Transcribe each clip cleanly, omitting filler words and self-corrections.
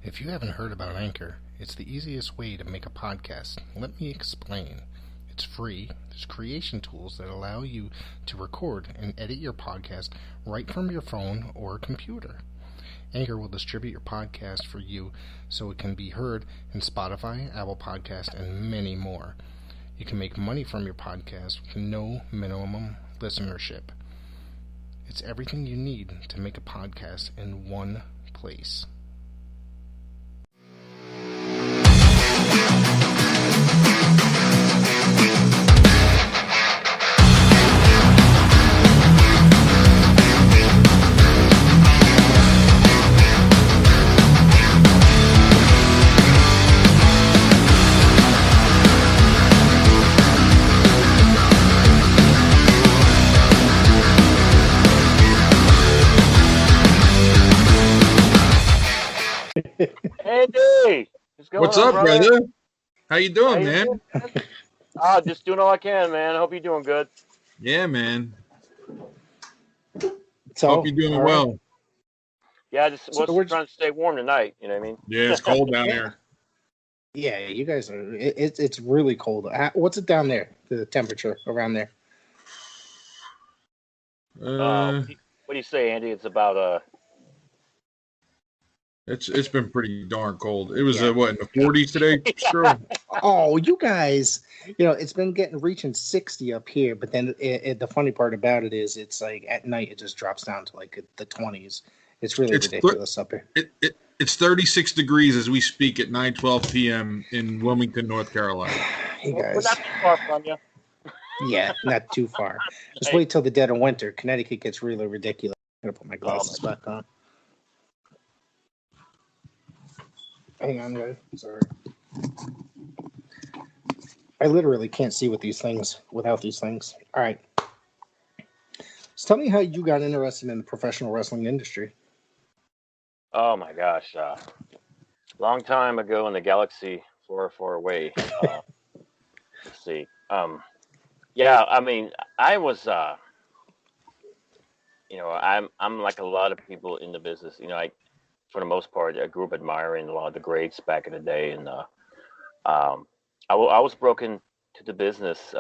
If you haven't heard about Anchor, it's the easiest way to make a podcast. Let me explain. It's free. There's creation tools that allow you to record and edit your podcast right from your phone or computer. Anchor will distribute your podcast for you so it can be heard in Spotify, Apple Podcast, and many more. You can make money from your podcast with no minimum listenership. It's everything you need to make a podcast in one place. Andy, What's up, brother? How you doing, man? Just doing all I can, man. I hope you're doing good. Yeah, man. So, hope you're doing well. Right. Yeah, we're trying to stay warm tonight. You know what I mean? Yeah, it's cold down here. Yeah, you guys are. It's really cold. What's it down there? The temperature around there? What do you say, Andy? It's about It's been pretty darn cold. It was what, in the 40s today? Sure. Oh, you guys, it's been reaching 60 up here, but then the funny part about it is it's like at night it just drops down to like the 20s. It's really ridiculous up here. It's 36 degrees as we speak at 9:12 p.m. in Wilmington, North Carolina. Hey guys. We're not too far from you. Yeah, not too far. Just wait till the dead of winter. Connecticut gets really ridiculous. I'm gonna put my glasses back on. Hang on, guys. Sorry. I literally can't see with these things without these things. All right. So tell me how you got interested in the professional wrestling industry. Oh my gosh. Long time ago in the galaxy far, far away. Let's see. Yeah, I mean, I was I'm like a lot of people in the business, for the most part, I grew up admiring a lot of the greats back in the day, and I was broken to the business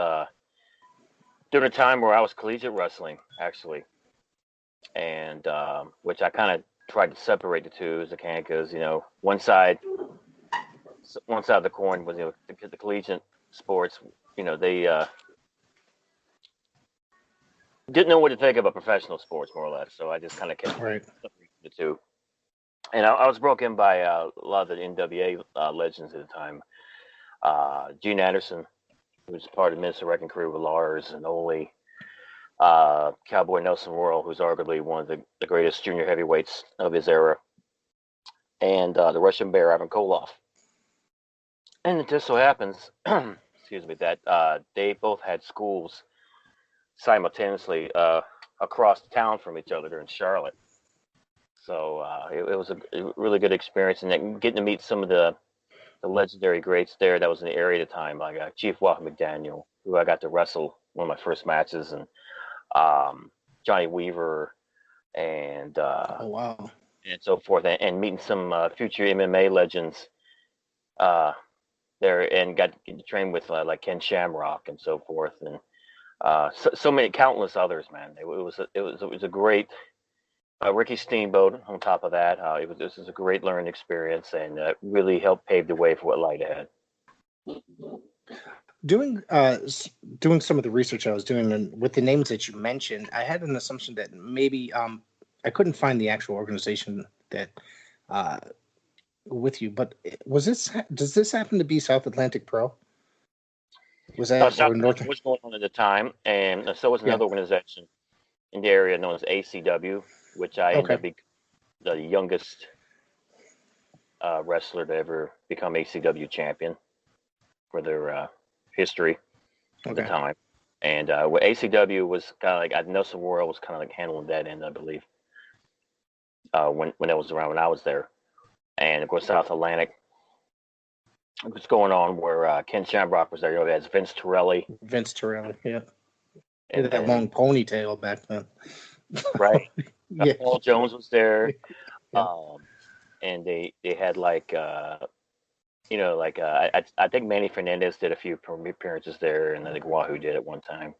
during a time where I was collegiate wrestling, actually, and which I kind of tried to separate the two as I can, because one side of the coin was the collegiate sports. They didn't know what to think about professional sports, more or less. So I just kind of kept separating the two. And I was broken by a lot of the NWA legends at the time. Gene Anderson, who was part of the Minnesota Wrecking Crew with Lars and Ole. Cowboy Nelson Royal, who's arguably one of the greatest junior heavyweights of his era. And the Russian Bear, Ivan Koloff. And it just so happens, excuse me, that they both had schools simultaneously across town from each other in Charlotte. So it was a really good experience, and getting to meet some of the legendary greats there that was in the area at the time, like Chief Walker McDaniel, who I got to wrestle one of my first matches, and Johnny Weaver, and oh wow, and so forth, and meeting some future MMA legends there, and got to train with like Ken Shamrock and so forth, and so many countless others. Man, it was a great. Ricky Steamboat on top of that. This is a great learning experience, and really helped pave the way for what lied ahead. Doing some of the research I was doing, and with the names that you mentioned, I had an assumption that maybe I couldn't find the actual organization that with you, but does this happen to be South Atlantic Pro? Was that South Atlantic was going on at the time, and so was another organization in the area known as ACW, which I ended up being the youngest wrestler to ever become ACW champion for their history at the time. And ACW was kind of like, Nelson Royal was kind of like handling that end, I believe, when it was around when I was there. And of course, South Atlantic was going on where Ken Shamrock was there. You know, it has Vince Torelli. Yeah. And that long ponytail back then. Right. Yeah. Paul Jones was there. Yeah. and they had like I think Manny Fernandez did a few appearances there, and I think Wahoo did at one time.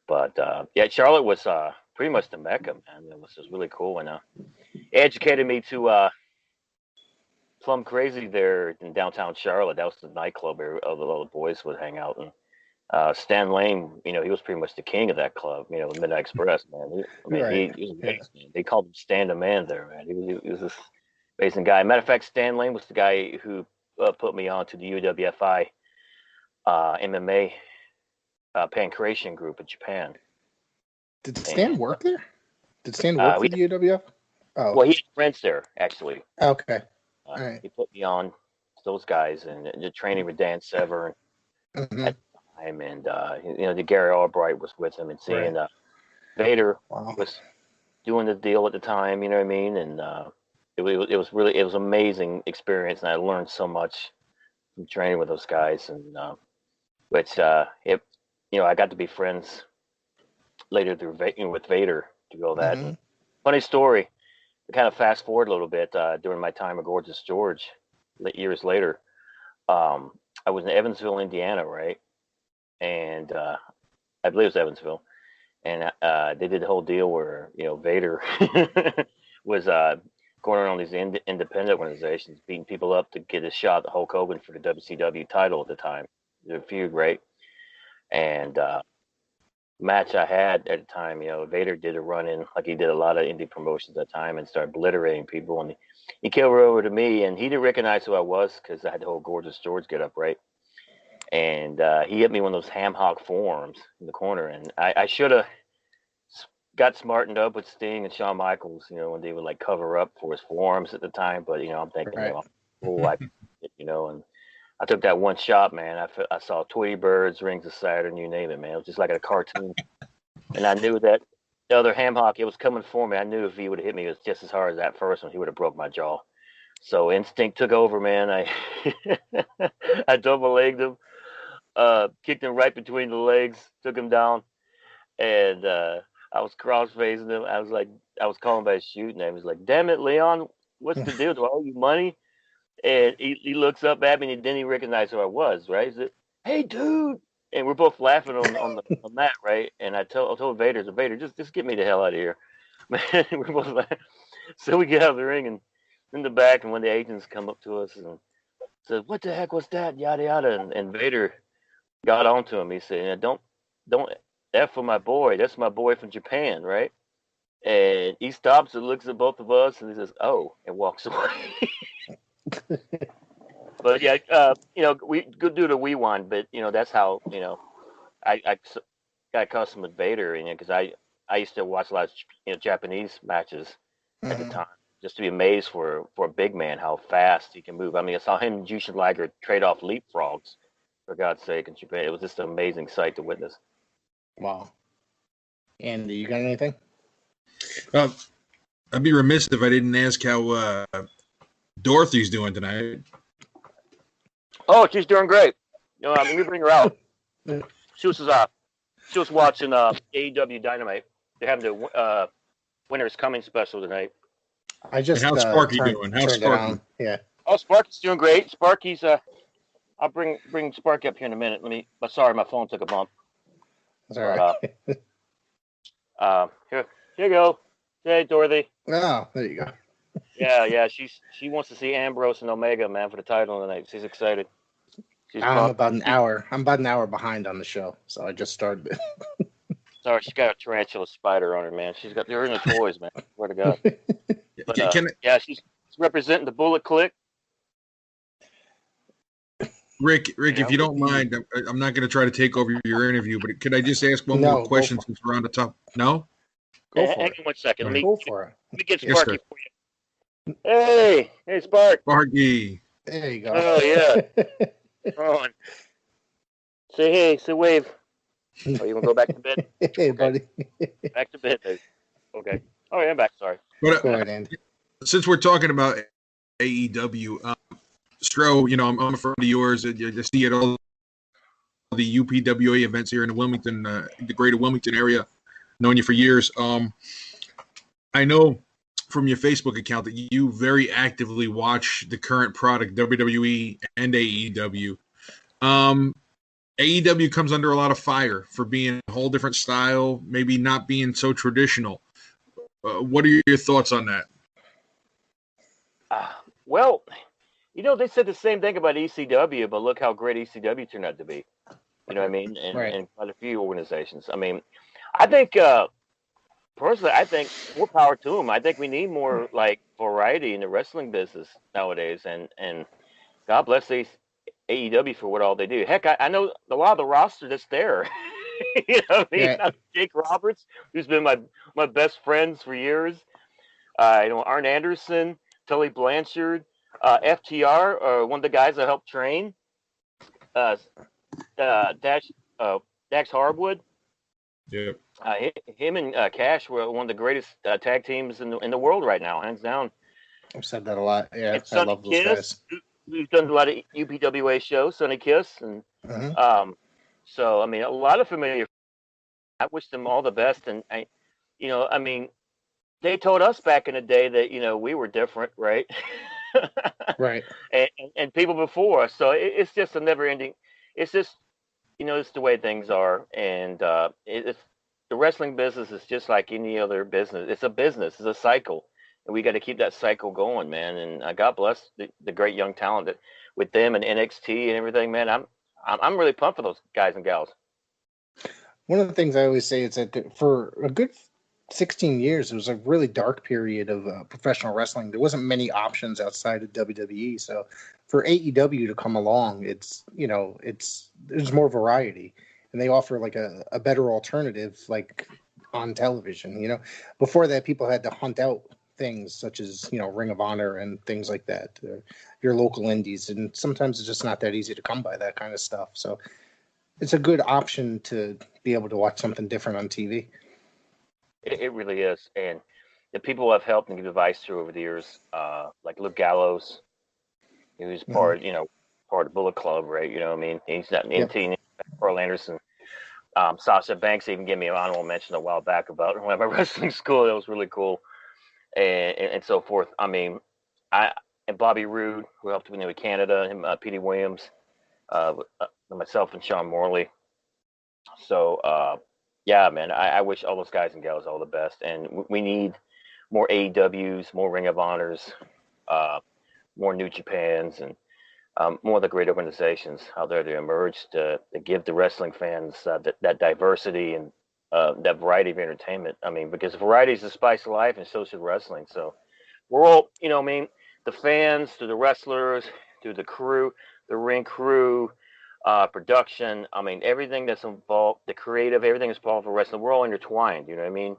But yeah, Charlotte was pretty much the mecca, man. It was just really cool, and it educated me to plumb crazy there in downtown Charlotte. That was the nightclub where all the boys would hang out. And Stan Lane, he was pretty much the king of that club. The Midnight Express, man. He was amazing. Man. They called him Stan the Man there, man. He was this amazing guy. Matter of fact, Stan Lane was the guy who put me on to the UWFI MMA pancreation group in Japan. Did Stan work there? Did Stan work for the UWF? Oh, well, he had friends there actually. Okay. All right. He put me on those guys, and the training with Dan Severn at the time, and the Gary Albright was with him, and seeing Vader was doing the deal at the time. You know what I mean? And it was amazing experience, and I learned so much from training with those guys, and I got to be friends later through with Vader through all that. And funny story. To kind of fast forward a little bit, during my time at Gorgeous George, years later, I was in Evansville, Indiana, right? And I believe it was Evansville, and they did the whole deal where Vader was going around these independent organizations, beating people up to get a shot at Hulk Hogan for the WCW title at the time. The feud, right? And match I had at the time, Vader did a run in like he did a lot of indie promotions at the time and started obliterating people. And he came over to me, and he didn't recognize who I was because I had the whole Gorgeous George get up, right? And he hit me one of those ham hock forearms in the corner, and I should have got smartened up with Sting and Shawn Michaels, when they would like cover up for his forearms at the time. But I'm thinking, and I took that one shot, man. I saw Tweety Birds, Rings of Saturn, you name it, man. It was just like a cartoon. And I knew that the other ham hock, it was coming for me. I knew if he would have hit me, it was just as hard as that first one. He would have broke my jaw. So instinct took over, man. I double-legged him, kicked him right between the legs, took him down, and I was cross-facing him. I was calling by his shoot name. He was like, "Damn it, Leon, what's the deal? Do I owe you money?" And he looks up at me, and then he recognized who I was, right? He said, "Hey, dude!" And we're both laughing on the mat, right? And I told Vader, just get me the hell out of here, man. We're both laughing. So we get out of the ring and in the back, and when the agents come up to us and said, "What the heck was that?" Yada yada, and Vader got onto him. He said, "Don't F for my boy. That's my boy from Japan, right?" And he stops and looks at both of us, and he says, "Oh," and walks away. But yeah, we could do the rewind, but that's how I got accustomed with Vader, because I used to watch a lot of Japanese matches at the time, just to be amazed for a big man how fast he can move. I mean, I saw him and Jushin Liger trade off leapfrogs, for God's sake, in Japan. It was just an amazing sight to witness. Wow. Andy, you got anything? I'd be remiss if I didn't ask how Dorothy's doing tonight. Oh, she's doing great. We bring her out. She was watching AEW Dynamite. They're having the Winter's Coming special tonight. I just how's Sparky doing? How's Sparky? Yeah. Oh, Sparky's doing great. Sparky's I'll bring Sparky up here in a minute. Sorry, my phone took a bump. That's all right. Here you go. Hey, Dorothy. Oh, there you go. Yeah. She wants to see Ambrose and Omega, man, for the title tonight. She's excited. I'm about an hour behind on the show, so I just started it. Sorry, she's got a tarantula spider on her, man. They're in the toys, man. Swear to God. But, she's representing the Bullet Click. Rick, if you don't mind, I'm not going to try to take over your interview, but could I just ask one more question since we're on the top? No? Hang on 1 second. Let me get Sparky for you. Hey, Spark. Sparky. There you go. Oh, yeah. Come on. Say wave. Oh, you want to go back to bed? Hey, buddy. Back to bed, dude. Okay. Oh, yeah, I'm back. Sorry. But, go ahead, Andy. Since we're talking about AEW, Stro, I'm a friend of yours. I see at all the UPWA events here in the Wilmington, the greater Wilmington area. Known you for years. I know from your Facebook account that you very actively watch the current product, WWE and AEW. AEW comes under a lot of fire for being a whole different style, maybe not being so traditional. What are your thoughts on that? Well, they said the same thing about ECW, but look how great ECW turned out to be. You know what I mean? And quite a few organizations. I mean, I think personally, I think more power to them. I think we need more like variety in the wrestling business nowadays, and God bless these AEW for what all they do. Heck, I know a lot of the roster that's there. You know what I mean? Yeah. Jake Roberts, who's been my best friends for years. Arn Anderson, Tully Blanchard, FTR, one of the guys I helped train. Dax Harwood. Yeah. Him and Cash were one of the greatest tag teams in the world right now, hands down. I've said that a lot. Yeah, and I love those guys. We've done a lot of UPWA shows, Sonny Kiss, and so I mean, a lot of familiar. I wish them all the best, and I mean, they told us back in the day that we were different, right? Right. And people before us, so it's just a never-ending. It's just it's the way things are, and it's the wrestling business is just like any other business. It's a business. It's a cycle. And we got to keep that cycle going, man. And God bless the great young talent that with them and NXT and everything, man. I'm really pumped for those guys and gals. One of the things I always say is that for a good 16 years, it was a really dark period of professional wrestling. There wasn't many options outside of WWE. So for AEW to come along, there's more variety, and they offer like a better alternative, like on television. Before that, people had to hunt out things such as Ring of Honor and things like that, your local indies, and sometimes it's just not that easy to come by that kind of stuff. So it's a good option to be able to watch something different on TV. It really is, and the people I've helped and give advice to over the years, like Luke Gallows, who's part of Bullet Club, right? You know what I mean? He's not in team. Carl Anderson, Sasha Banks even gave me an honorable mention a while back about when I went to wrestling school. That was really cool. And so forth. I mean, and Bobby Roode, who helped me with Canada, him, Petey Williams, myself and Sean Morley. So, yeah, man, I wish all those guys and gals all the best. And we need more AEWs, more Ring of Honors, more New Japans, and more of the great organizations out there to emerge to give the wrestling fans that diversity and that variety of entertainment. I mean, because variety is the spice of life, and so should wrestling. So we're all, the fans, to the wrestlers, to the crew, the ring crew, production. I mean, everything that's involved, the creative, everything that's involved for wrestling. We're all intertwined. You know what I mean?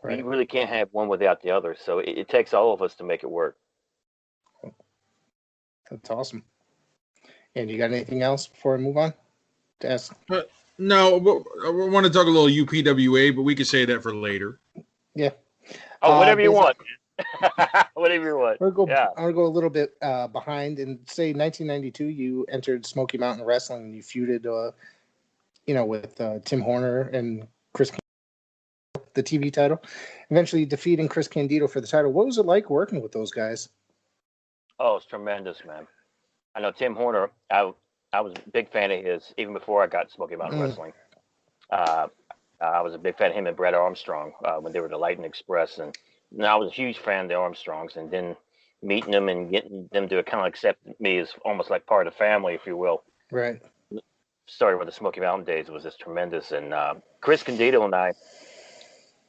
Right. You really can't have one without the other. So it takes all of us to make it work. That's awesome. And you got anything else before I move on to ask? No, I want to talk a little UPWA, but we could say that for later. Yeah. Oh, whatever you want. Whatever you want. I'm going to go a little bit behind and say 1992, you entered Smoky Mountain Wrestling and you feuded, with Tim Horner and Chris Candido, the TV title, eventually defeating Chris Candido for the title. What was it like working with those guys? Oh, it's tremendous, man. I know Tim Horner, I was a big fan of his even before I got Smoky Mountain Wrestling. I was a big fan of him and Brett Armstrong when they were the Lightning Express, and I was a huge fan of the Armstrongs. And then meeting them and getting them to kind of accept me as almost like part of the family, if you will. Right. Started with the Smoky Mountain days. It was just tremendous. And Chris Candido and I,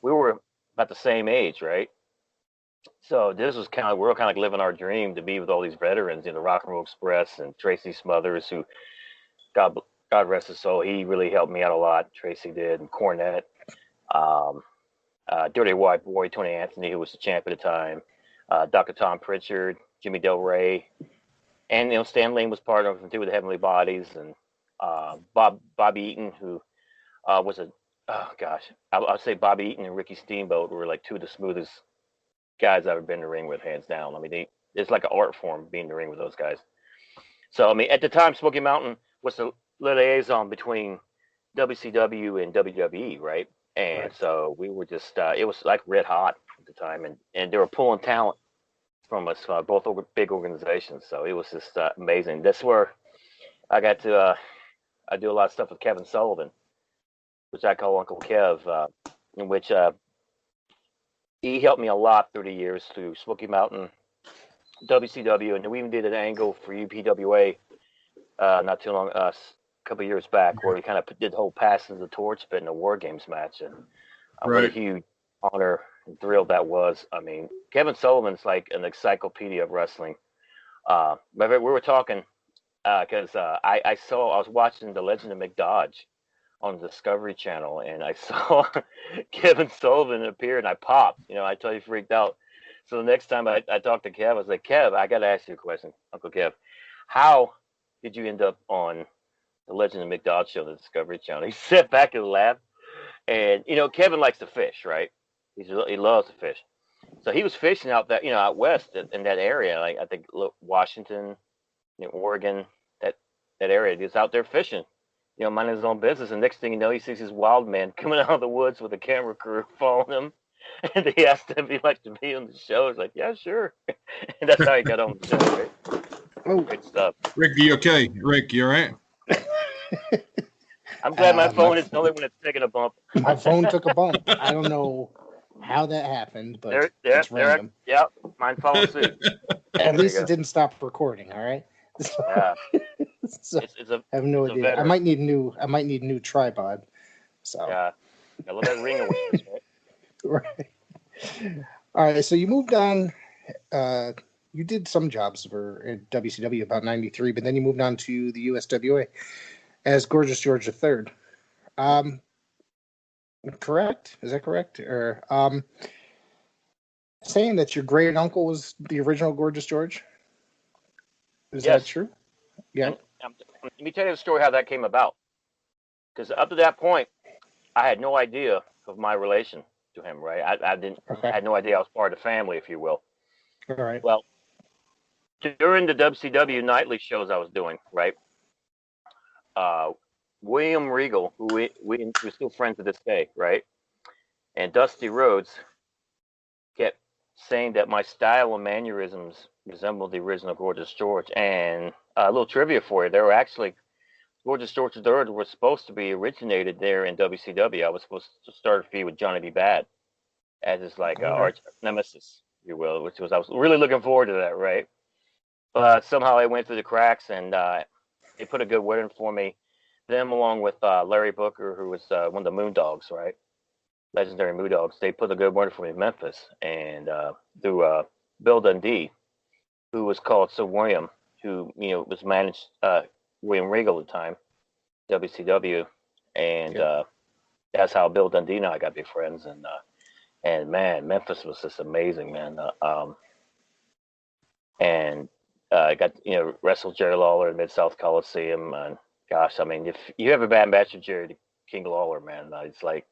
we were about the same age, right? So this was we were kind of like living our dream to be with all these veterans in the Rock and Roll Express, and Tracy Smothers, who God rest his soul, he really helped me out a lot. Tracy did, and Cornette, Dirty White Boy, Tony Anthony, who was the champ at the time, Dr. Tom Pritchard, Jimmy Del Rey, and Stan Lane was part of it too with the Heavenly Bodies, and Bob Eaton, who was I'll say Bob Eaton and Ricky Steamboat were like two of the smoothest guys I've ever been in the ring with, hands down. I mean, it's like an art form being in the ring with those guys. So, I mean, at the time, Smoky Mountain was the liaison between WCW and WWE, right? And so we were just, it was like red hot at the time, and they were pulling talent from us, both big organizations. So it was just amazing. That's where I got to. I do a lot of stuff with Kevin Sullivan, which I call Uncle Kev, in which he helped me a lot through the years through Smoky Mountain, WCW, and we even did an angle for UPWA not too long, a couple of years back, where we kind of did the whole passing the torch bit in a War Games match, and what a huge honor and thrill that was. I mean, Kevin Sullivan's like an encyclopedia of wrestling. We were talking because I was watching The Legend of McDodge on the Discovery Channel, and I saw Kevin Sullivan appear, and I popped. I totally freaked out. So the next time I talked to Kev, I was like, Kev, I got to ask you a question, Uncle Kev. How did you end up on the Legend of McDodge show on the Discovery Channel? He sat back and laughed. And, Kevin likes to fish, right? He loves to fish. So he was fishing out out west in that area, like I think Washington, Oregon, that area. He was out there fishing, minding his own business. And next thing you know, he sees his wild man coming out of the woods with a camera crew following him. And he asked him if he'd like to be on the show. He's like, yeah, sure. And that's how he got on the show, right? Oh, great stuff. Rick, you okay? Rick, you all right? I'm glad my phone is the only one that's taking a bump. My phone took a bump. I don't know how that happened, but it's random. Yep, mine followed suit. At least it didn't stop recording. All right. Yeah. So, I have no idea. I might need a new tripod. So yeah, I love that ring awareness, right? Right. All right. So you moved on. You did some jobs for WCW about '93, but then you moved on to the USWA as Gorgeous George III. Correct? Is that correct? Or saying that your great uncle was the original Gorgeous George? Is that true? Yeah. Let me tell you the story how that came about. Because up to that point, I had no idea of my relation to him. Right? I had no idea I was part of the family, if you will. All right. Well, during the WCW nightly shows I was doing, right? William Regal, who we're still friends to this day, right? And Dusty Rhodes kept saying that my style and mannerisms resembled the original Gorgeous George. And a little trivia for you, they were actually Gorgeous George III was supposed to be originated there in WCW. I was supposed to start a feud with Johnny B. Bad as his arch nemesis, if you will, I was really looking forward to that, right? But somehow I went through the cracks, and they put a good word in for me. Them, along with Larry Booker, who was one of the Moondogs, right? Legendary Moondogs. They put a good word for me in Memphis, and through Bill Dundee, who was called Sir William, who was managed William Regal at the time, WCW, and that's how Bill Dundee and I got to be friends. And man, Memphis was just amazing, man. And I got wrestled Jerry Lawler in Mid-South Coliseum, and gosh, I mean, if you have a bad match with Jerry King Lawler, man, it's like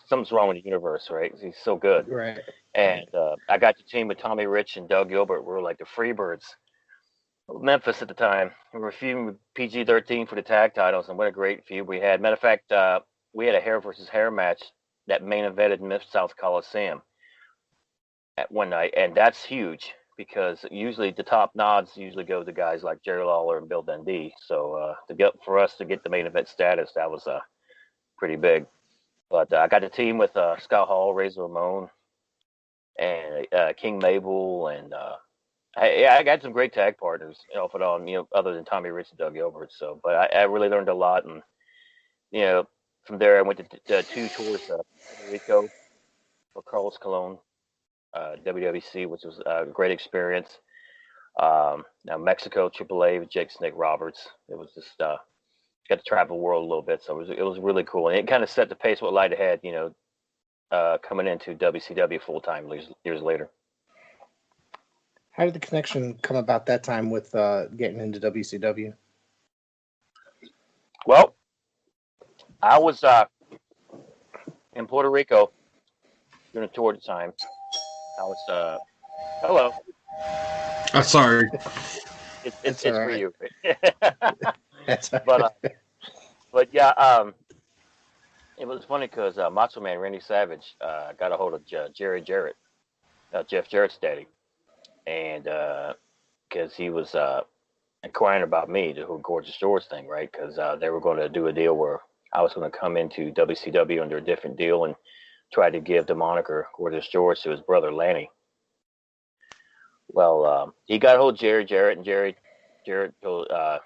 something's wrong with the universe, right? He's so good. Right. And I got to team with Tommy Rich and Doug Gilbert. We were like the Freebirds of Memphis at the time. We were feuding with PG-13 for the tag titles, and what a great feud we had. Matter of fact, we had a hair versus hair match that main evented Mid-South Coliseum at one night, and that's huge, because usually the top nods usually go to guys like Jerry Lawler and Bill Dundee. So for us to get the main event status, that was pretty big. But I got a team with Scott Hall, Razor Ramon, and King Mabel, and I got some great tag partners off and on, other than Tommy Rich and Doug Gilbert. So, but I really learned a lot, and from there I went to 2 tours to Puerto Rico for Carlos Colon. WWC, which was a great experience. Now Mexico, AAA with Jake Snake Roberts. It was just got to travel the world a little bit, so it was really cool, and it kind of set the pace what lied ahead. Coming into WCW full time years later. How did the connection come about that time with getting into WCW? Well, I was in Puerto Rico during a tour at the time. I was hello. Sorry. It's for right. You. That's right. But yeah, it was funny because Macho Man Randy Savage got a hold of Jerry Jarrett Jeff Jarrett's daddy, and because he was inquiring about me, the whole Gorgeous George thing, right? Because they were going to do a deal where I was going to come into WCW under a different deal and try to give the moniker Gorgeous George to his brother Lanny. Well, he got a hold of Jerry Jarrett, and Jarrett told a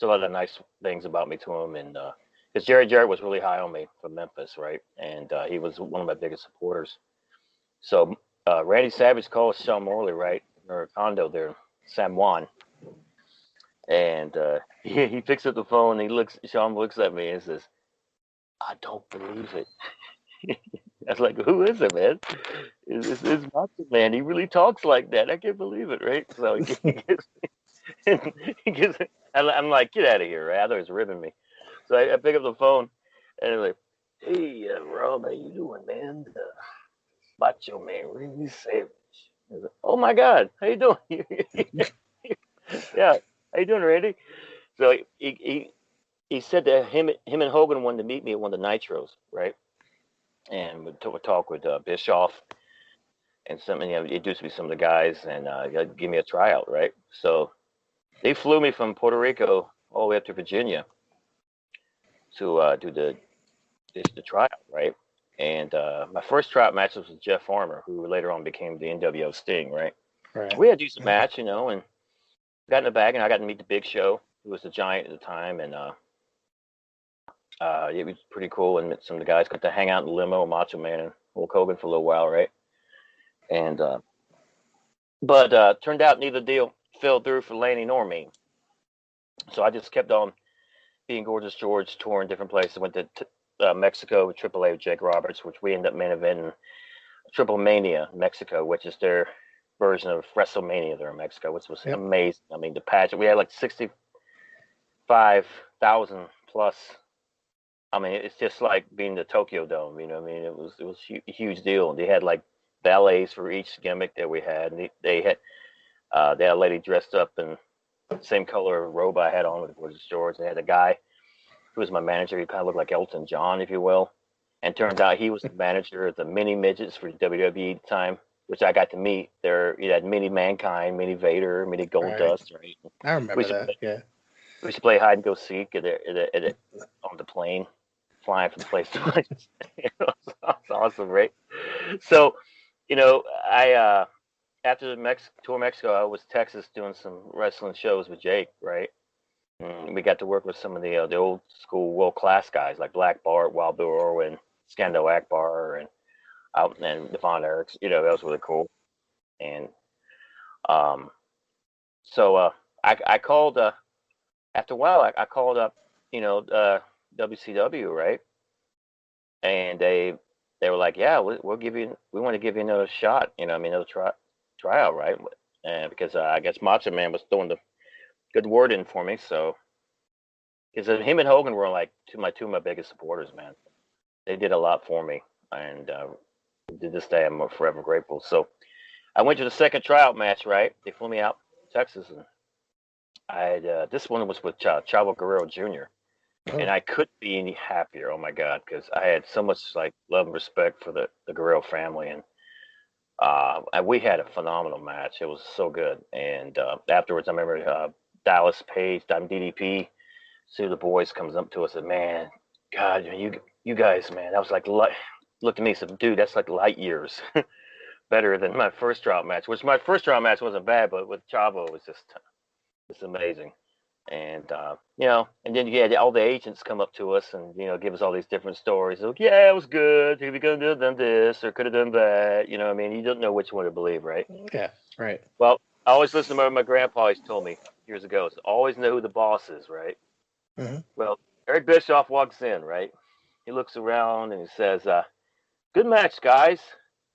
lot of nice things about me to him, and because Jerry Jarrett was really high on me from Memphis, right? And he was one of my biggest supporters. So Randy Savage calls Sean Morley, right, or condo there in San Juan, and he picks up the phone. And Sean looks at me and says, "I don't believe it." I was like, "Who is it, man?" It's Macho Man. He really talks like that. I can't believe it, right? So I'm like, "Get out of here!" Right? I thought he was ribbing me. So I pick up the phone, and I'm like, "Hey, Rob, how you doing, man? Macho Man, Randy Savage." Like, "Oh my God, how you doing?" Yeah, how you doing, Randy? So he said that him and Hogan wanted to meet me at one of the Nitros, right? And we talk with Bischoff and some, it used to be some of the guys, and give me a tryout, right? So they flew me from Puerto Rico all the way up to Virginia to do the tryout, right? And my first tryout match was with Jeff Farmer, who later on became the NWO Sting, right? Right. We had a decent match, and got in the bag, and I got to meet the Big Show, who was the Giant at the time, and it was pretty cool. And met some of the guys, got to hang out in the limo, Macho Man and Hulk Hogan for a little while, right? And but turned out neither deal fell through for Laney nor me. So I just kept on being Gorgeous George, touring different places. Went to Mexico with AAA with Jake Roberts, which we ended up main eventing Triple Mania Mexico, which is their version of WrestleMania there in Mexico, which was amazing. I mean, the pageant, we had like 65,000 plus. I mean, it's just like being the Tokyo Dome, you know what I mean? It was a huge deal. They had like ballets for each gimmick that we had. And they had a lady dressed up in the same color robe I had on with Gorgeous George. They had a guy who was my manager. He kind of looked like Elton John, if you will. And turns out he was the manager of the mini midgets for WWE at the time, which I got to meet. There, you had Mini Mankind, Mini Vader, Mini Goldust. Right? I remember that. We used to play hide and go seek on the plane, flying from place to place. It was awesome, right? So, I after the tour Mexico, I was Texas doing some wrestling shows with Jake, right? And we got to work with some of the old school world class guys like Black Bart, Wild Bill Irwin, Skando Akbar, and Devon Eriks. That was really cool. And so I called after a while. I called up, WCW, right? And they were like, "Yeah, we want to give you another shot. Another tryout, right?" And because I guess Macho Man was throwing the good word in for me, so because him and Hogan were like two of my biggest supporters, man. They did a lot for me, and to this day, I'm forever grateful. So I went to the second tryout match, right? They flew me out to Texas, and I had this one was with Chavo Guerrero Jr. And I couldn't be any happier. Oh my God, because I had so much like love and respect for the Guerrero family, and we had a phenomenal match. It was so good. And afterwards, I remember Dallas Page, DDP, see the boys comes up to us and, "Man, God, you guys, man, that was like looked at me and said, dude, that's like light years better than my first tryout match." Which my first tryout match wasn't bad, but with Chavo it was just amazing. And and then you had all the agents come up to us and give us all these different stories. Like, "Yeah, it was good. We could have done this or could have done that." You don't know which one to believe, right? Yeah, right. Well, I always listen to what my grandpa always told me years ago. Is always know who the boss is, right? Mm-hmm. Well, Eric Bischoff walks in, right? He looks around and he says, "Good match, guys,"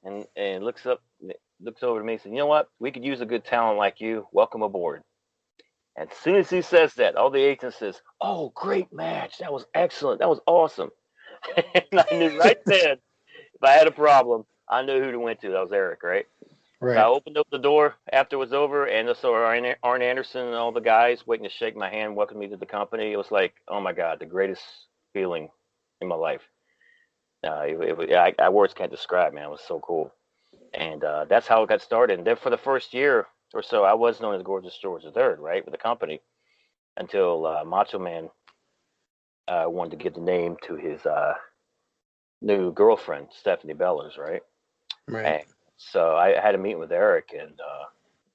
and looks over to me and says, "You know what? We could use a good talent like you. Welcome aboard." And as soon as he says that, all the agents says, "Oh, great match. That was excellent. That was awesome." And I knew right then, if I had a problem, I knew who to went to. That was Eric, right? Right. So I opened up the door after it was over, and I saw Arn Anderson and all the guys waiting to shake my hand, welcome me to the company. It was like, oh my God, the greatest feeling in my life. Words can't describe, man. It was so cool. And that's how it got started. And then for the first year or so, I was known as Gorgeous George III, right, with the company, until Macho Man wanted to give the name to his new girlfriend, Stephanie Bellers, right? Right. And so I had a meeting with Eric, and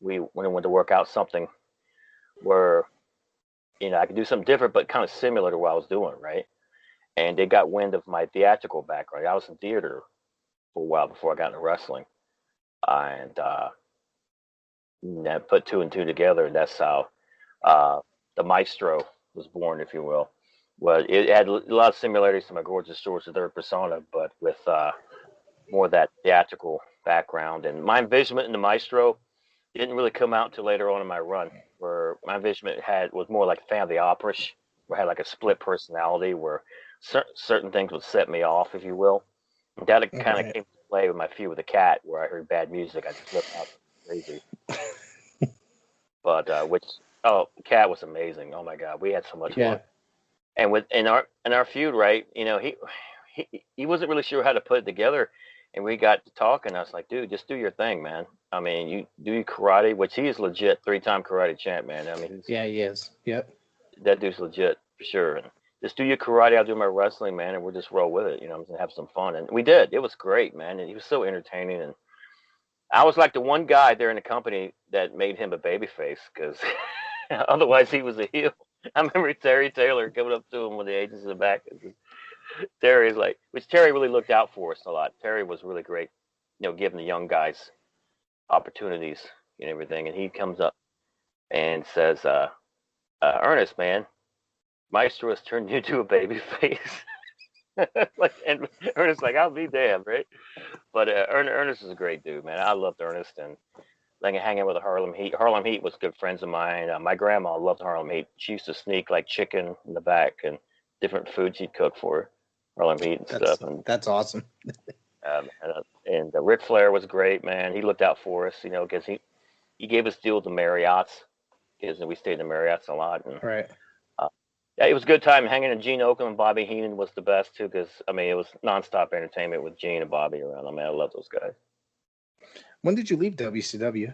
we went to work out something where, I could do something different, but kind of similar to what I was doing, right? And they got wind of my theatrical background. I was in theater for a while before I got into wrestling, and that put two and two together, and that's how the Maestro was born, if you will. Well, it had a lot of similarities to my Gorgeous George III persona, but with more of that theatrical background. And my envisionment in the Maestro didn't really come out until later on in my run, where my envisionment was more like family opera-ish, where I had like a split personality, where certain things would set me off, if you will. And that kind of came to play with my feud with the cat, where I heard bad music, I just flipped out crazy. But the cat was amazing. Oh my God, we had so much fun. And in our feud, right? He wasn't really sure how to put it together, and we got to talking. I was like, dude, just do your thing, man. I mean, you do your karate, which he is legit 3-time karate champ, man. I mean, he is. Yep. That dude's legit for sure. And just do your karate, I'll do my wrestling, man, and we'll just roll with it. And have some fun. And we did. It was great, man. And he was so entertaining. And I was like the one guy there in the company that made him a babyface, because otherwise he was a heel. I remember Terry Taylor coming up to him with the agents in the back. Terry's like, which Terry really looked out for us a lot. Terry was really great, giving the young guys opportunities and everything. And he comes up and says, Ernest, man, Maestro has turned you into a baby face. And Ernest's like, I'll be damned, right? But Ernest is a great dude, man. I loved Ernest, and like hanging with the Harlem Heat. Harlem Heat was good friends of mine. My grandma loved Harlem Heat. She used to sneak like chicken in the back and different food she'd cook for Harlem Heat and stuff. And that's awesome. And Ric Flair was great, man. He looked out for us, because he gave us deals to Marriott's, because we stayed in the Marriott's a lot. And, right. Yeah, it was a good time hanging in. Gene Oakland and Bobby Heenan was the best too, because it was nonstop entertainment with Gene and Bobby around. I love those guys. When did you leave WCW?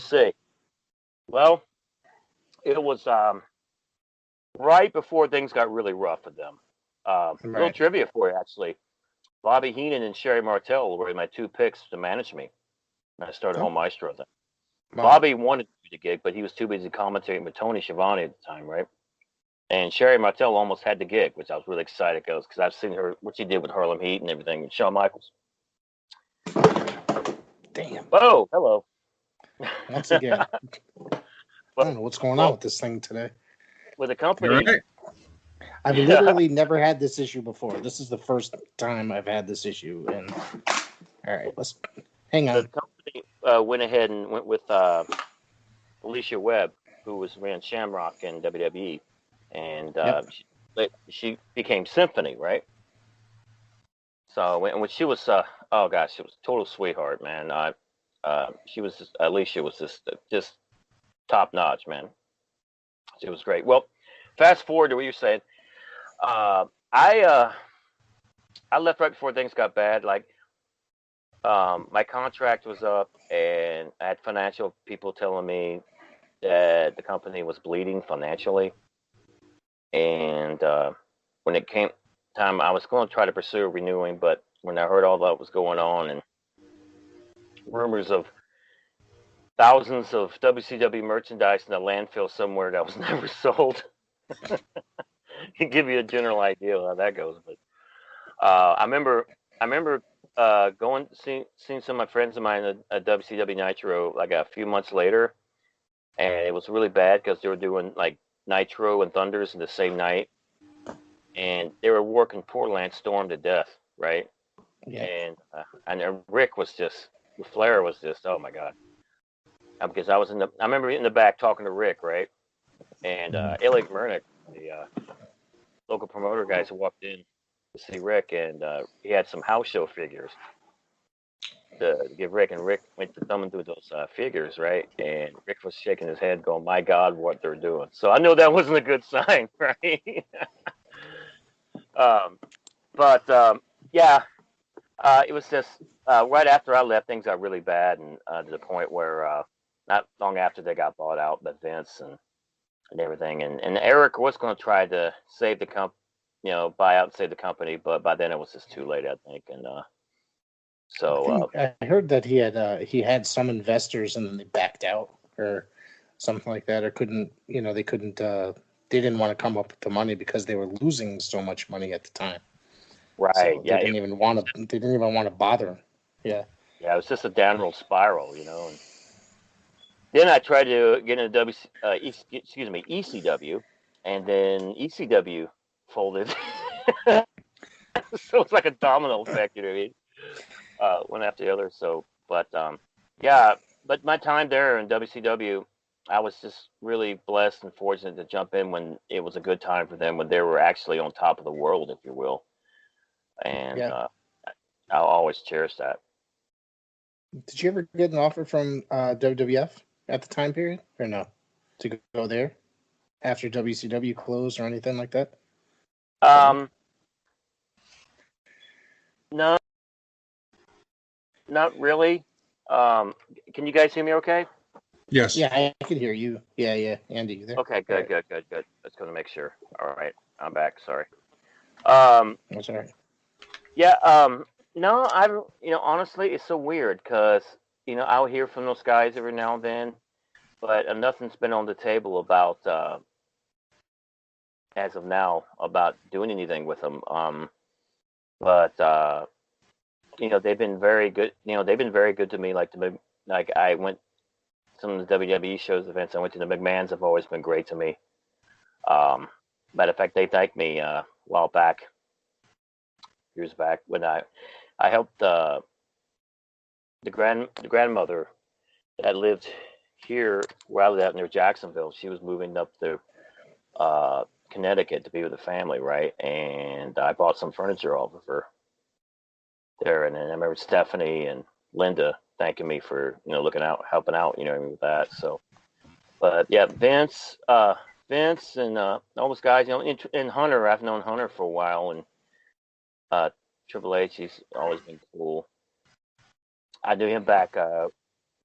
See. Well, it was right before things got really rough with them. Little trivia for you, actually. Bobby Heenan and Sherry Martel were my two picks to manage me when I started Home Maestro then. Wow. Bobby wanted to do the gig, but he was too busy commentating with Tony Schiavone at the time, right? And Sherry Martel almost had the gig, which I was really excited because I've seen her, what she did with Harlem Heat and everything, and Shawn Michaels. Damn. Oh, hello. Once again. I don't know what's going on with this thing today. With the company. Right. I've literally never had this issue before. This is the first time I've had this issue. And all right, let's hang on. The company went ahead and went with Alicia Webb, who ran Shamrock in WWE, and she became Symphony, right? So when she was, oh gosh, she was a total sweetheart, man. She was just, Alicia was just top notch, man. She was great. Well, fast forward to what you're saying. I left right before things got bad. Like, my contract was up, and I had financial people telling me that the company was bleeding financially. And when it came time, I was going to try to pursue renewing, but when I heard all that was going on and rumors of thousands of WCW merchandise in a landfill somewhere that was never sold, can give you a general idea of how that goes. But I remember going seeing some of my friends of mine at WCW Nitro like a few months later, and it was really bad because they were doing like Nitro and Thunders in the same night, and they were working poor Lance Storm to death, right? Yeah. And Rick was just, Flair was just, oh my God. Because I remember in the back talking to Rick, right? And Elliot Murnick, the local promoter guys who walked in to see Rick, and he had some house show figures to give Rick, and Rick went to thumbing through those figures, right? And Rick was shaking his head going, my God, what they're doing. So I know that wasn't a good sign, right? Yeah. It was just right after I left, things got really bad, and to the point where not long after they got bought out by Vince and everything, and Eric was going to try to save the buy out and save the company, but by then it was just too late, I think, and I heard that he had some investors and then they backed out or something like that, or couldn't they couldn't they didn't want to come up with the money because they were losing so much money at the time. right, So yeah, they didn't even want to bother. Yeah. yeah, it was just a downward spiral, And then I tried to get into ECW, and then ECW folded. So it's like a domino effect, you know what I mean? One after the other. So, yeah, but my time there in WCW, I was just really blessed and fortunate to jump in when it was a good time for them, when they were actually on top of the world, if you will. And Yeah. I'll always cherish that. Did you ever get an offer from WWF at the time period, or no, to go there after WCW closed or anything like that? No, not really. Can you guys hear me okay? Yes. Yeah, I could hear you. Yeah. Andy, you there? Okay, good. Just going to make sure. All right, I'm back. Sorry. That's all right. Yeah. No, honestly, it's so weird because I'll hear from those guys every now and then, but nothing's been on the table about as of now about doing anything with them. But they've been very good. They've been very good to me. Like I went some of the WWE shows, events I went to. The McMahons have always been great to me. Matter of fact, they thanked me a while back, years back, when I helped the grandmother that lived here where I lived out near Jacksonville. She was moving up to Connecticut to be with the family, right? And I bought some furniture off of her there, and then I remember Stephanie and Linda thanking me for looking out, helping out, with that. So, but yeah, Vince and all those guys, and Hunter, I've known Hunter for a while, and Triple H, he's always been cool. I knew him back. Matter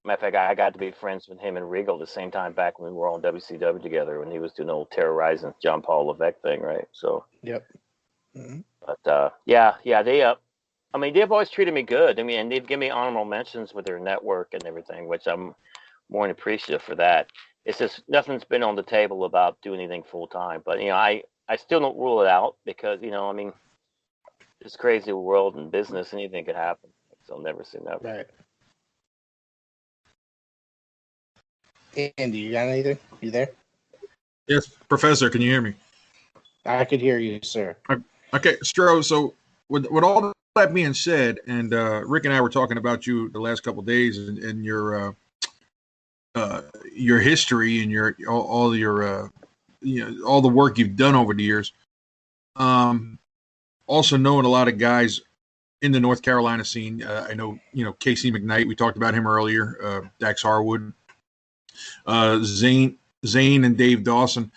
of fact, I got to be friends with him and Regal at the same time back when we were on WCW together when he was doing the old terrorizing John Paul Levesque thing, right? So. Yep. Mm-hmm. But yeah, they've always treated me good. I mean, and they've given me honorable mentions with their network and everything, which I'm more than appreciative for that. It's just nothing's been on the table about doing anything full time. But I still don't rule it out because this crazy world and business, anything could happen. So I'll never say never. Right. Andy, you got anything? You there? Yes, Professor. Can you hear me? I could hear you, sir. Okay, Stro. So with all that being said, and Rick and I were talking about you the last couple of days and your history and your all your all the work you've done over the years. Also knowing a lot of guys in the North Carolina scene. I know Casey McKnight. We talked about him earlier. Dax Harwood, Zane and Dave Dawson.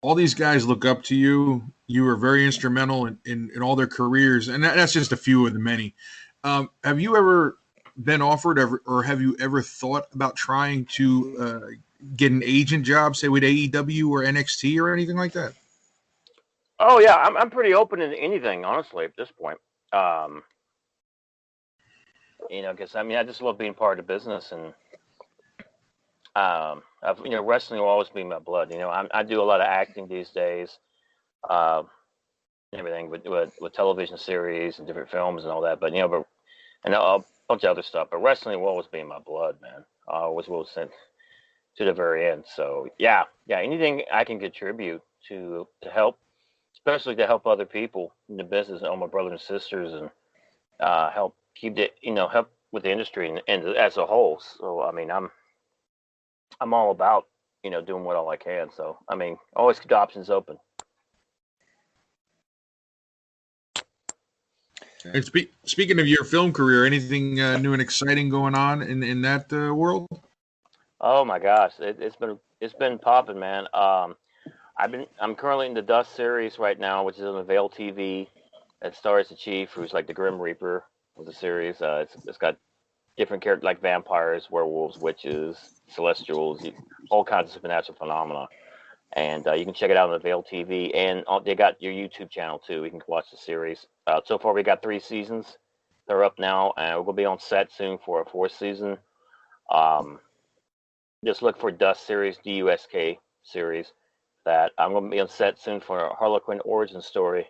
All these guys look up to you. You were very instrumental in all their careers, and that's just a few of the many. Have you ever been offered, or have you ever thought about trying to get an agent job, say with AEW or NXT or anything like that? Oh yeah, I'm pretty open to anything, honestly, at this point. Because I just love being part of the business, and wrestling will always be in my blood. I do a lot of acting these days, everything with television series and different films and all that. But and a bunch of other stuff. But wrestling will always be in my blood, man. I always will since to the very end. So yeah, anything I can contribute to help, especially to help other people in the business, all my brothers and sisters, and help keep it, help with the industry and as a whole. So I'm all about doing what all I can. So always keep the options open. And speaking of your film career, anything new and exciting going on in that world? Oh my gosh, it's been popping, man. I'm currently in the Dust series right now, which is on Avail TV. It stars the Chief, who's like the Grim Reaper. was a series. It's got different characters like vampires, werewolves, witches, celestials, all kinds of supernatural phenomena. And you can check it out on Avail TV, and they got your YouTube channel too. You can watch the series. So far, we got 3 seasons. They're up now, and we're gonna be on set soon for a 4th season. Um, just look for Dusk series, DUSK series. That I'm gonna be on set soon for a Harlequin origin story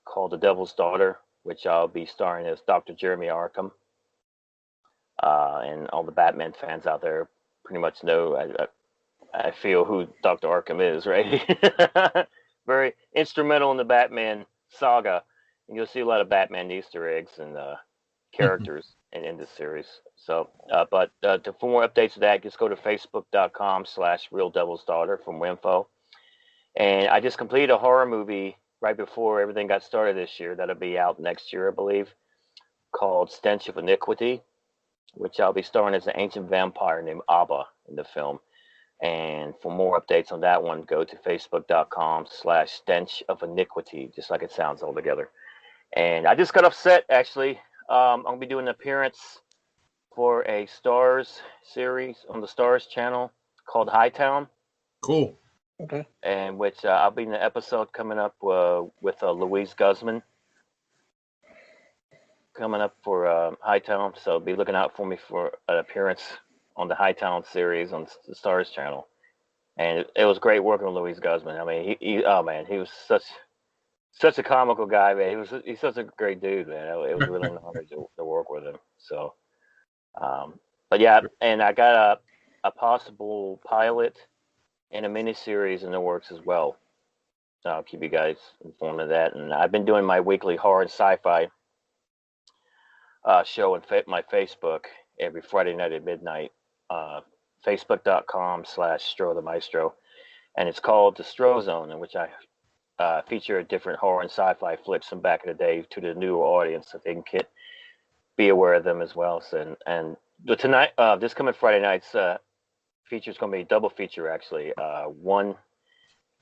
called The Devil's Daughter, which I'll be starring as Dr. Jeremy Arkham. And all the Batman fans out there pretty much know. I feel who Dr. Arkham is, right? Very instrumental in the Batman saga. And you'll see a lot of Batman Easter eggs and characters in this series. So, for more updates of that, just go to facebook.com/Real Devil's Daughter for more info. And I just completed a horror movie right before everything got started this year. That'll be out next year, I believe, called Stench of Iniquity, which I'll be starring as an ancient vampire named Abba in the film. And for more updates on that one, go to facebook.com/Stench of Iniquity, just like it sounds all together. And I just got upset, actually. I'm going to be doing an appearance for a Stars series on the Stars channel called Hightown. Cool. Okay. And which I'll be in the episode coming up with Louise Guzman coming up for Hightown. So be looking out for me for an appearance on the Hightown series on the Stars channel. And it was great working with Louise Guzman. I mean, he was such a comical guy, man. He's such a great dude, man. It was really an honor to work with him. So, but yeah, and I got a possible pilot and a miniseries in the works as well. So I'll keep you guys informed of that. And I've been doing my weekly horror and sci-fi show on my Facebook every Friday night at midnight. Facebook.com/Stro the Maestro. And it's called the Stro Zone, in which I feature different horror and sci-fi flicks from back in the day to the newer audience so they can be aware of them as well. So, and tonight, this coming Friday night's feature is going to be a double feature, actually. One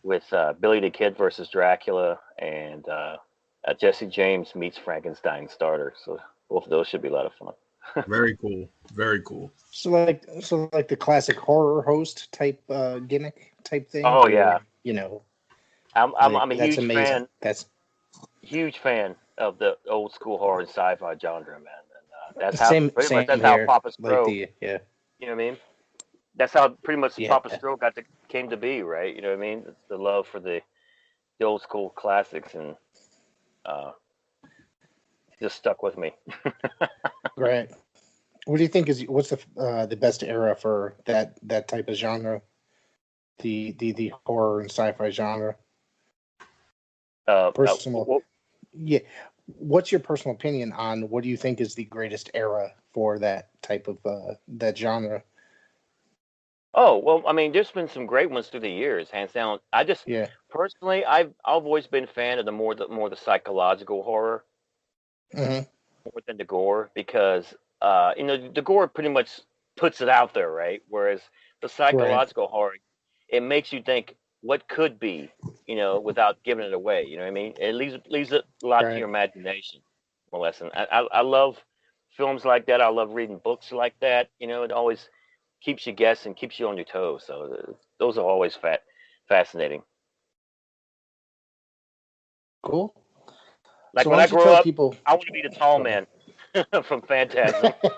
with Billy the Kid versus Dracula, and Jesse James meets Frankenstein starter. So both of those should be a lot of fun. Very cool. Very cool. So like the classic horror host type gimmick type thing. Oh yeah. You know, I'm a huge fan. That's huge fan of the old school horror and sci-fi genre, man. And that's same, how same that's here, how Papa Stro. like You know what I mean? That's how pretty much Yeah. Papa Stro came to be, right? You know what I mean? It's the love for the old school classics, and just stuck with me. Right. What do you think what's the best era for that type of genre? The horror and sci-fi genre. Personal. Yeah. What's your personal opinion on what do you think is the greatest era for that type of that genre? Oh, well, I mean, there's been some great ones through the years, hands down. Personally, I've always been a fan of the more the psychological horror more than the gore, because the gore pretty much puts it out there, right? Whereas the psychological horror, it makes you think what could be, without giving it away. You know what I mean? It leaves it a lot to your imagination, more or less. And I love films like that. I love reading books like that. It always keeps you guessing, keeps you on your toes. So those are always fascinating. Cool. Like so when I grow up, people... I want to be the tall man from Phantasm. I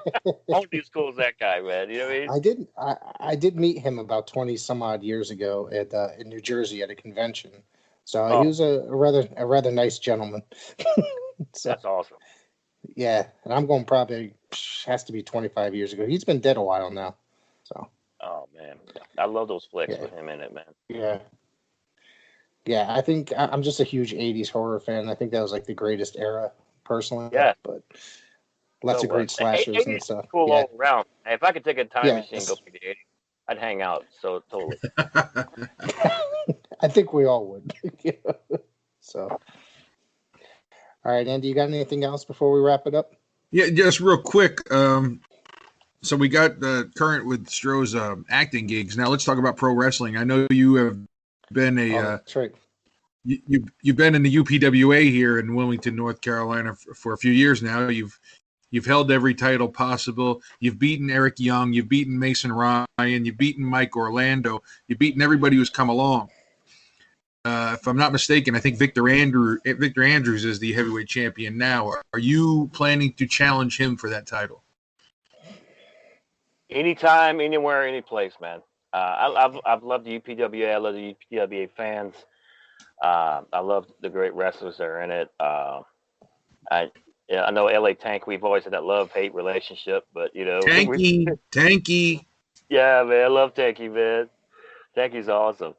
want to be as cool as that guy, man. You know what I mean? I did meet him about 20 some odd years ago in New Jersey at a convention. So he was a rather nice gentleman. So, that's awesome. Yeah, and I'm going probably has to be 25 years ago. He's been dead a while now. So. Oh man, I love those flicks with him in it, man. Yeah. Yeah, I think I'm just a huge 80s horror fan. I think that was like the greatest era, personally. Yeah. But lots of great slashers and stuff. Cool all around. If I could take a time machine and go back to the 80s, I'd hang out. So totally. I think we all would. So. All right, Andy, you got anything else before we wrap it up? Yeah, just real quick. So we got the current with Stro's acting gigs. Now let's talk about pro wrestling. I know you have been that's right. You've been in the UPWA here in Wilmington, North Carolina for a few years now. You've You've held every title possible. You've beaten Eric Young. You've beaten Mason Ryan. You've beaten Mike Orlando. You've beaten everybody who's come along. If I'm not mistaken, I think Victor Andrews is the heavyweight champion now. Are you planning to challenge him for that title? Anytime, anywhere, any place, man. I've loved the UPWA. I love the UPWA fans. I love the great wrestlers that are in it. I know LA Tank. We've always had that love-hate relationship, but Tanky. Yeah, man, I love Tanky, man. Tanky's awesome.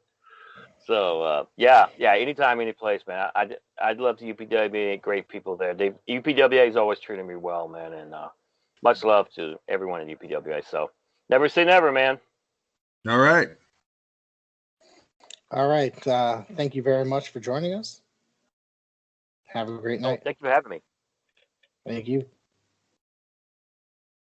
So yeah. Anytime, any place, man. I'd love the UPWA. Great people there. UPWA has always treated me well, man, and much love to everyone in UPWA. So never say never, man. All right. All right. Thank you very much for joining us. Have a great night. Thank you for having me. Thank you.